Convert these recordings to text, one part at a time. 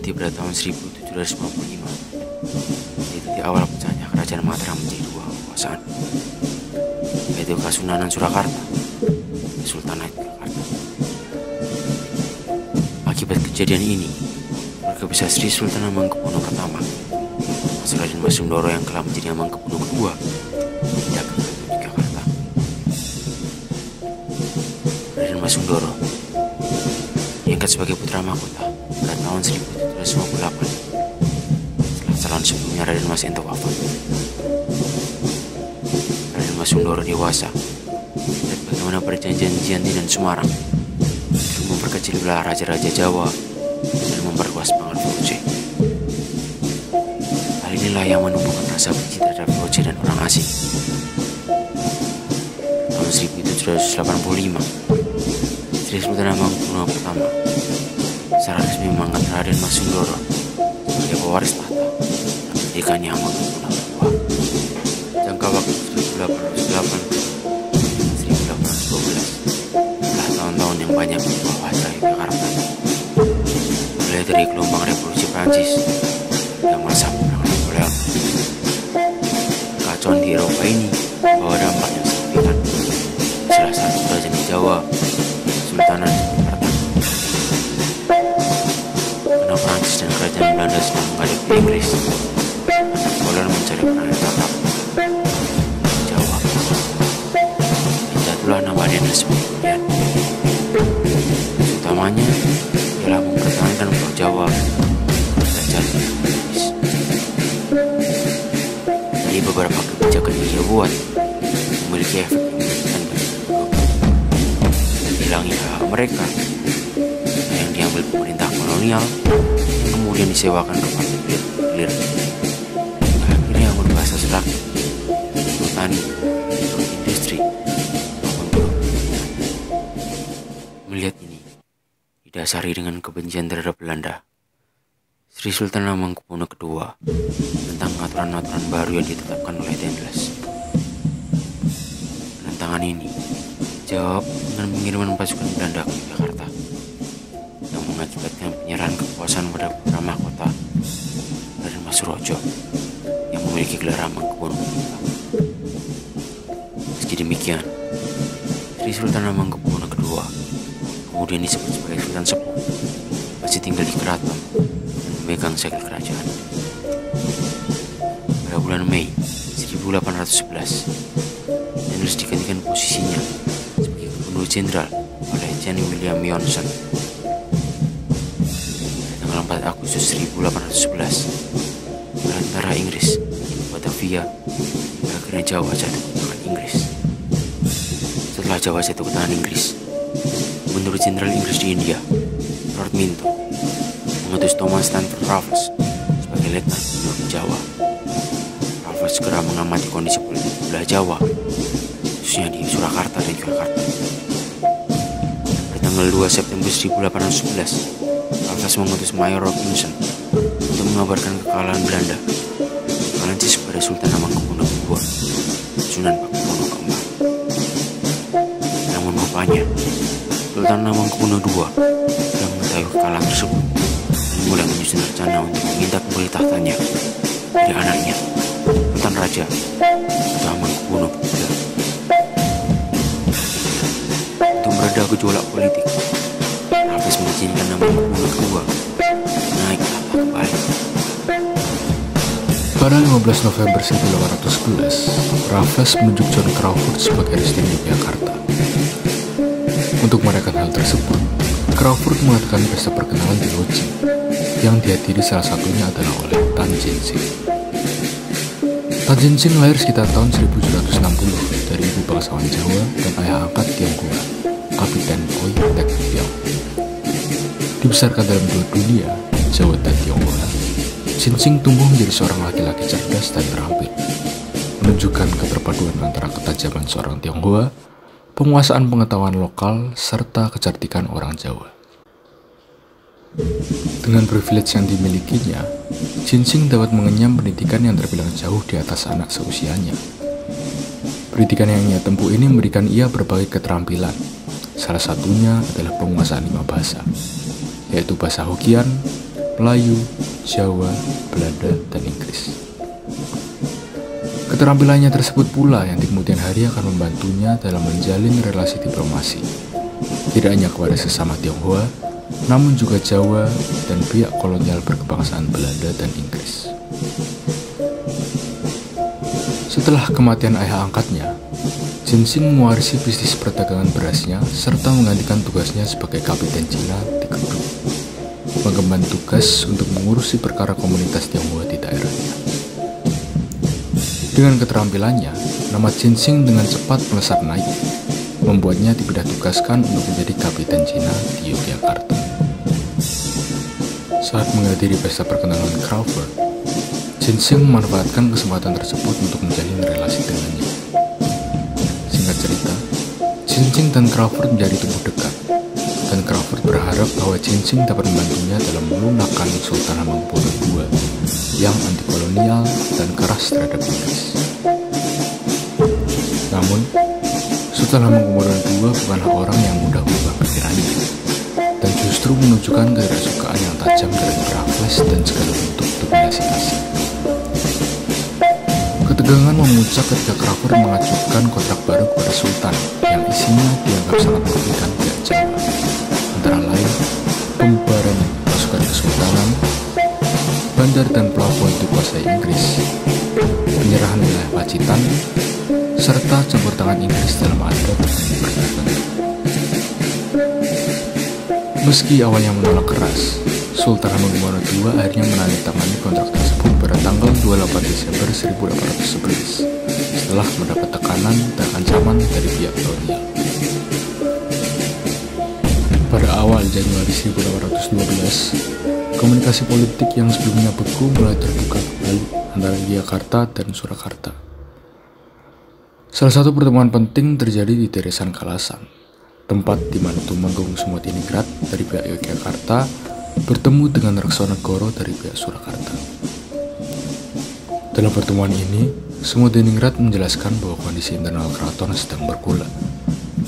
terjadi pada tahun 1755, yaitu di awal pecahnya kerajaan Mataram menjadi dua kekuasaan, yaitu Kasunanan Surakarta dan Sultanat Yogyakarta. Akibat kejadian ini, keluarga besar Sri Sultan Hamengkubuwono I, Raden Mas Sundoro yang telah menjadi Hamengkubuwono II, pindah ke Yogyakarta. Raden Mas Sundoro diangkat sebagai putra mahkota pada tahun 1758 setelah calon sebelumnya Raden Mas Ento wafat. Raden Mas Sundoro dewasa dan bagaimana perjanjian Giyanti dan Semarang untuk memperkecil wilayah raja-raja Jawa dan memperluas pengaruh Voce. Hal inilah yang menumbuhkan rasa benci terhadap Voce dan orang asing. Tahun 1785, Sri Sultan Hamengkubuwono I secara resmi mengangkat Raden Mas Sundoro sebagai pewaris tahta dan mendirikannya Hamengkubuwono II. Jangka waktu 1808-1812 adalah tahun-tahun yang banyak mengubah wajah Yogyakarta, mulai dari gelombang revolusi Prancis hingga masa peperangan Napoleon. Kekacauan di Eropa ini membawa dampak yang signifikan. Salah satu kerajaan di Jawa, Sultanan Yogyakarta, karena Prancis dan kerajaan Belanda sedang menghadapi Inggris. Napoleon mencari perang yang tetap di Jawa, dan jatuhlah nama Raden sebagai pilihan. Utamanya ialah mempertahankan Pulau Jawa kerajaan Inggris. Dari beberapa kebijakan yang ia buat memiliki efek yang menyakitkan bagi hilangnya hak mereka yang diambil pemerintah kolonial yang kemudian disewakan ke partai hilir. Akhirnya berbahasa selak, petani, industri, maupun buruh. Melihat ini didasari dengan kebencian terhadap Belanda, Sri Sultan Hamengkubuwono II tentang aturan-aturan baru yang ditetapkan oleh Dendles. Penentangan ini dijawab dengan pengiriman pasukan Belanda ke Yogyakarta yang mengakibatkan penyerahan kekuasaan pada putra mahkota Raden Mas Surojo yang memiliki gelar Hamengkubuwono III. Meski demikian, Sri Sultan Hamengkubuwono II kemudian disebut sebagai Sultan Sepuh, masih tinggal di keraton dan memegang segel kerajaan. Pada bulan Mei 1811, Dendles digantikan posisinya sebagai Gubernur Jenderal oleh Jan William Johnson. Pada tanggal 4 Agustus 1811, tentara Inggris di Batavia akhirnya Jawa jatuh ke tangan Inggris. Setelah Jawa jatuh ke tangan Inggris, Gubernur Jenderal Inggris di India, Lord Minto, mengutus Thomas Stanford Raffles sebagai Letnan Gubernur Jawa. Raffles segera mengamati kondisi politik belah Jawa, khususnya di Surakarta dan Yogyakarta. Pada tanggal 2 September 1811, Raffles mengutus Mayor Robinson untuk mengabarkan kekalahan Belanda Prancis pada Sultan Hamengkubuwono II, Sunan Pakubuwono IV. Namun rupanya, Sultan Hamengkubuwono II sudah mengetahui kekalahan tersebut dan mulai menyusun rencana untuk meminta kembali tahtanya dari anaknya, Sultan Raja atau Hamengkubuwono III. Untuk mereda gejolak politik, Raffles mengizinkan Hamengkubuwono II naik ke tahta kembali. Pada 15 November 1811, Raffles menunjuk John Crawford sebagai Residen Yogyakarta. Untuk merayakan hal tersebut, Crawford mengadakan pesta perkenalan di loji, yang dihadiri salah satunya adalah oleh Tan Jin Sing. Tan Jin Sing lahir sekitar tahun 1760 dari ibu bangsawan Jawa dan ayah angkat Tionghoa, Kapiten Oi Tek Piong. Dibesarkan dalam dua dunia, Jawa dan Tionghoa, Jin Sing tumbuh menjadi seorang laki-laki cerdas dan terampil, menunjukkan keterpaduan antara ketajaman seorang Tionghoa, penguasaan pengetahuan lokal, serta kecerdikan orang Jawa. Dengan privilege yang dimilikinya, Jin Sing dapat mengenyam pendidikan yang terbilang jauh di atas anak seusianya. Pendidikan yang ia tempuh ini memberikan ia berbagai keterampilan. Salah satunya adalah penguasaan 5 bahasa, yaitu bahasa Hokkien, Melayu, Jawa, Belanda, dan Inggris. Keterampilannya tersebut pula yang di kemudian hari akan membantunya dalam menjalin relasi diplomasi, tidak hanya kepada sesama Tionghoa, namun juga Jawa dan pihak kolonial berkebangsaan Belanda dan Inggris. Setelah kematian ayah angkatnya, Jinsing mewarisi bisnis perdagangan berasnya serta menggantikan tugasnya sebagai kapiten Cina di Kedu, mengemban tugas untuk mengurusi perkara komunitas Tionghoa di daerahnya. Dengan keterampilannya, nama Jinsing dengan cepat melesat naik, membuatnya dipindah tugaskan untuk menjadi kapiten Cina di Yogyakarta. Saat menghadiri pesta perkenalan Crawford, Jinsing memanfaatkan kesempatan tersebut untuk menjalin relasi dengannya. Singkat cerita, Jinsing dan Crawford menjadi tubuh dekat, dan Crawford berharap bahwa Jinsing dapat membantunya dalam melunakkan Sultan Hamengkubuwono II yang anti-kolonial dan keras terhadap Inggris. Namun, Sultan Hamengkubuwono II bukanlah orang yang mudah berubah pikirannya, dan justru menunjukkan ketidaksukaan yang tajam terhadap Raffles dan segala bentuk dominasi Asia. Ketegangan memuncak ketika Crawford mengajukan kontrak baru kepada Sultan yang isinya dianggap sangat merugikan pihak Jawa, antara lain pembubaran pasukan kesultanan, bandar dan pelabuhan dikuasai Inggris, penyerahan wilayah Pacitan, serta campur tangan Inggris dalam adat dan perdagangan. Meski awalnya menolak keras, Sultan Hamengkubuwono II akhirnya menandatangani kontrak tersebut pada tanggal 28 Desember 1811 setelah mendapat tekanan dan ancaman dari pihak kolonial. Pada awal Januari 1812, komunikasi politik yang sebelumnya beku mulai terbuka kembali antara Yogyakarta dan Surakarta. Salah satu pertemuan penting terjadi di Deresan Kalasan, tempat di mana Tumenggung Sumotiningrat dari pihak Yogyakarta bertemu dengan Reksonegoro dari pihak Surakarta. Dalam pertemuan ini, Sumotiningrat menjelaskan bahwa kondisi internal keraton sedang bergolak,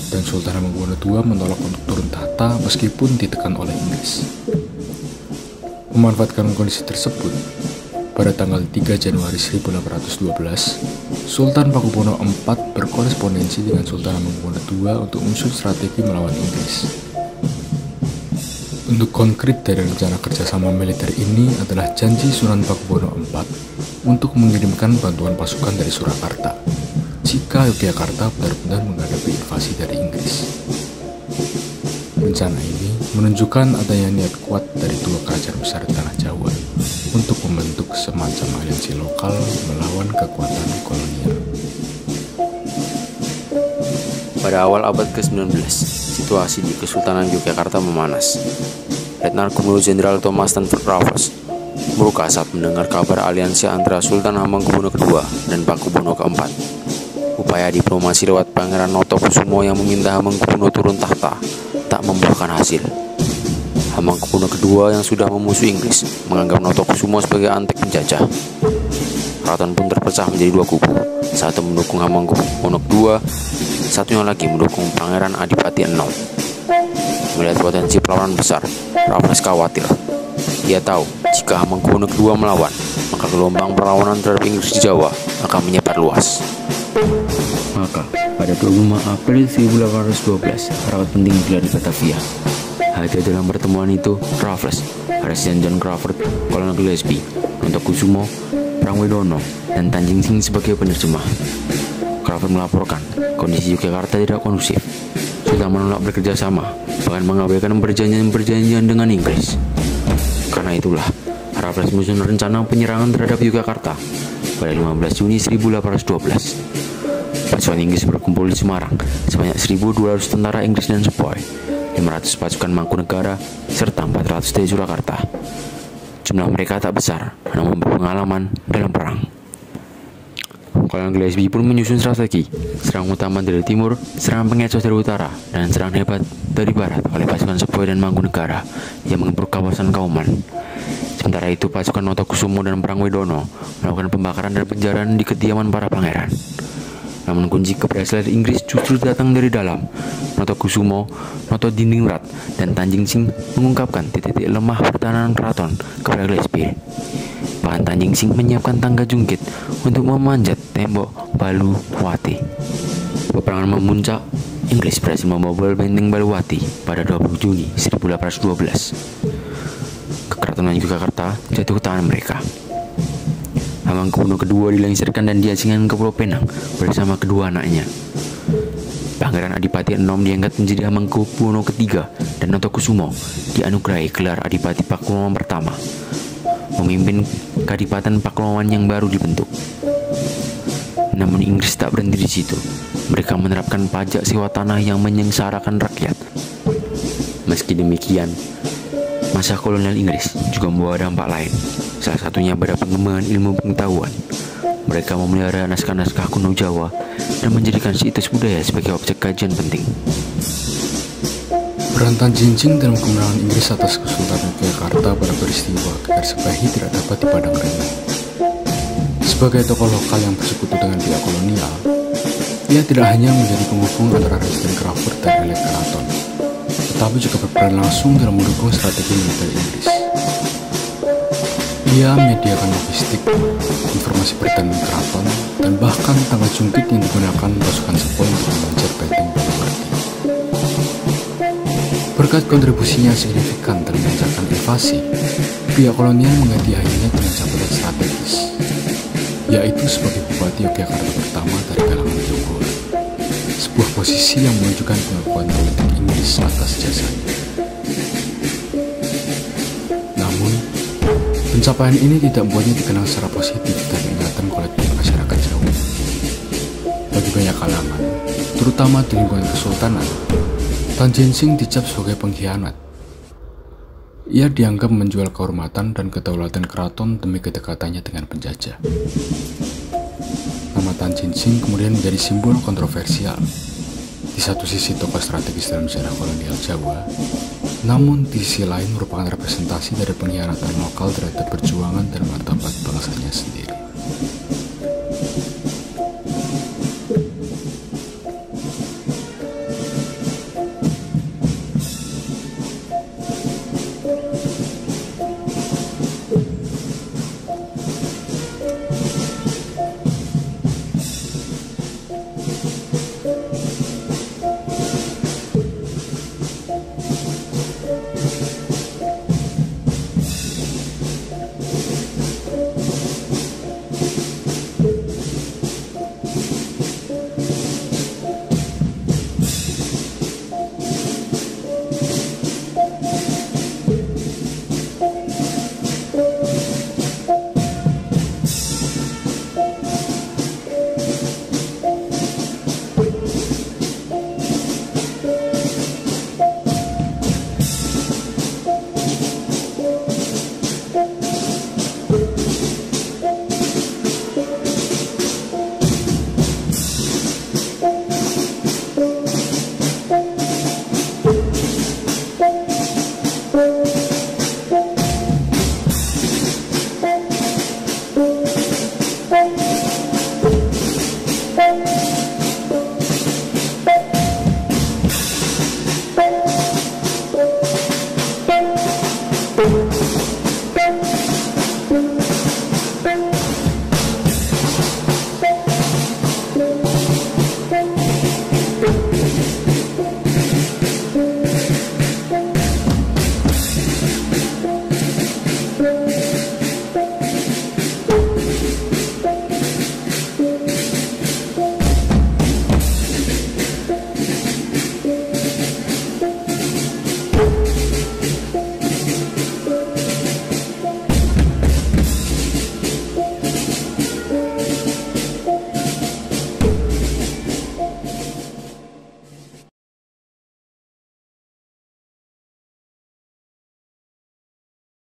dan Sultan Hamengkubuwono II menolak untuk turun tahta meskipun ditekan oleh Inggris. Memanfaatkan kondisi tersebut, pada tanggal 3 Januari 1812, Sultan Pakubuwono IV berkorespondensi dengan Sultan Hamengkubuwono II untuk menyusun strategi melawan Inggris. Untuk konkret dari rencana kerjasama militer ini adalah janji Sunan Pakubuwono IV untuk mengirimkan bantuan pasukan dari Surakarta jika Yogyakarta benar-benar menghadapi invasi dari Inggris. Rencana ini menunjukkan adanya niat kuat dari dua kerajaan besar tanah Jawa untuk membentuk semacam aliansi lokal melawan kekuatan kolonial. Pada awal abad ke-19, situasi di Kesultanan Yogyakarta memanas. Letnan Kolonel Jenderal Thomas Stamford Raffles murka saat mendengar kabar aliansi antara Sultan Hamengkubuwono II dan Pakubuwono IV. Upaya diplomasi lewat Pangeran Notokusumo yang meminta Hamengkubuwono turun tahta tak membuahkan hasil. Hamengkubuwono II yang sudah memusuhi Inggris menganggap Notokusumo sebagai antek penjajah. Keraton pun terpecah menjadi dua kubu, satu mendukung Hamengkubuwono II, satunya lagi mendukung Pangeran Adipati Enom. Melihat potensi perlawanan besar, Raffles khawatir. Ia tahu jika Hamengkubuwono II melawan, maka gelombang perlawanan terhadap Inggris di Jawa akan menyebar luas. Maka pada 25 April 1812, rapat penting digelar di Batavia. Hadir dalam pertemuan itu Raffles, Presiden John Crawford, Kolonel Gillespie, Notokusumo, Prangwidono, dan Tanjung Sing sebagai penerjemah. Crawford melaporkan kondisi Yogyakarta tidak kondusif, sudah menolak bekerja sama, bahkan mengabaikan perjanjian-perjanjian dengan Inggris. Karena itulah, Raffles menyusun rencana penyerangan terhadap Yogyakarta pada 15 Juni 1812. Pasukan Inggris berkumpul di Semarang, sebanyak 1.200 tentara Inggris dan sepoi, 500 pasukan Mangkunegara, serta 400 dari Surakarta. Jumlah mereka tak besar, namun berpengalaman dalam perang. Kolonel Gillespie pun menyusun strategi, serang utama dari timur, serangan pengecoh dari utara, dan serangan hebat dari barat oleh pasukan sepoi dan Mangkunegara yang mengepung kawasan Kauman. Sementara itu pasukan Notokusumo dan Prangwidono melakukan pembakaran dan penjarahan di kediaman para pangeran. Namun kunci keberhasilan Inggris justru datang dari dalam. Notokusumo, Noto Diningrat, dan Tanjing Sing mengungkapkan titik-titik lemah pertahanan keraton kepada Gillespie. Bahkan Tanjing Sing menyiapkan tangga jungkit untuk memanjat tembok Baluwati. Peperangan memuncak, Inggris berhasil membobol benteng Baluwati pada 20 Juni 1812. Kekeratonan Yogyakarta jatuh ke tangan mereka. Hamengkubuwono II dilengsarkan dan diasingkan ke Pulau Penang bersama kedua anaknya. Pangeran Adipati VI diangkat menjadi Hamengkubuwono III dan Notokusumo dianugerahi gelar Adipati Pakuawan pertama, memimpin Kadipaten Pakuawan yang baru dibentuk. Namun Inggris tak berhenti di situ. Mereka menerapkan pajak sewa tanah yang menyengsarakan rakyat. Meski demikian, masa kolonial Inggris juga membawa dampak lain. Salah satunya pada pengembangan ilmu pengetahuan. Mereka memelihara naskah-naskah kuno Jawa dan menjadikan situs budaya sebagai objek kajian penting. Peran Tanjing Sing dalam kemenangan Inggris atas Kesultanan Yogyakarta pada peristiwa Gerspahi tidak dapat dipandang remeh. Sebagai tokoh lokal yang bersekutu dengan pihak kolonial, ia tidak hanya menjadi penghubung antara Residen Crawford dan elit keraton, tetapi juga berperan langsung dalam mendukung strategi militer Inggris. Ia menyediakan logistik, informasi pertahanan keraton, dan bahkan tangga jungkit yang digunakan pasukan Sepoi untuk memanjat benteng Baluwati. Berkat kontribusinya signifikan dalam melancarkan invasi, pihak kolonial mengganti ayahnya dengan jabatan strategis, yaitu sebagai Bupati Yogyakarta pertama dari kalangan Tionghoa, sebuah posisi yang menunjukkan pengakuan politik Inggris atas jasanya. Namun, pencapaian ini tidak membuatnya dikenal secara positif dan ingatan kolektif masyarakat Jawa. Bagi banyak kalangan, terutama di lingkungan kesultanan, Tanjing Sing dicap sebagai pengkhianat. Ia dianggap menjual kehormatan dan kedaulatan keraton demi kedekatannya dengan penjajah. Nama Tanjing Sing kemudian menjadi simbol kontroversial. Di satu sisi tokoh strategis dalam sejarah kolonial Jawa, namun di sisi lain merupakan representasi dari pengkhianatan lokal terhadap perjuangan dan martabat bangsanya sendiri.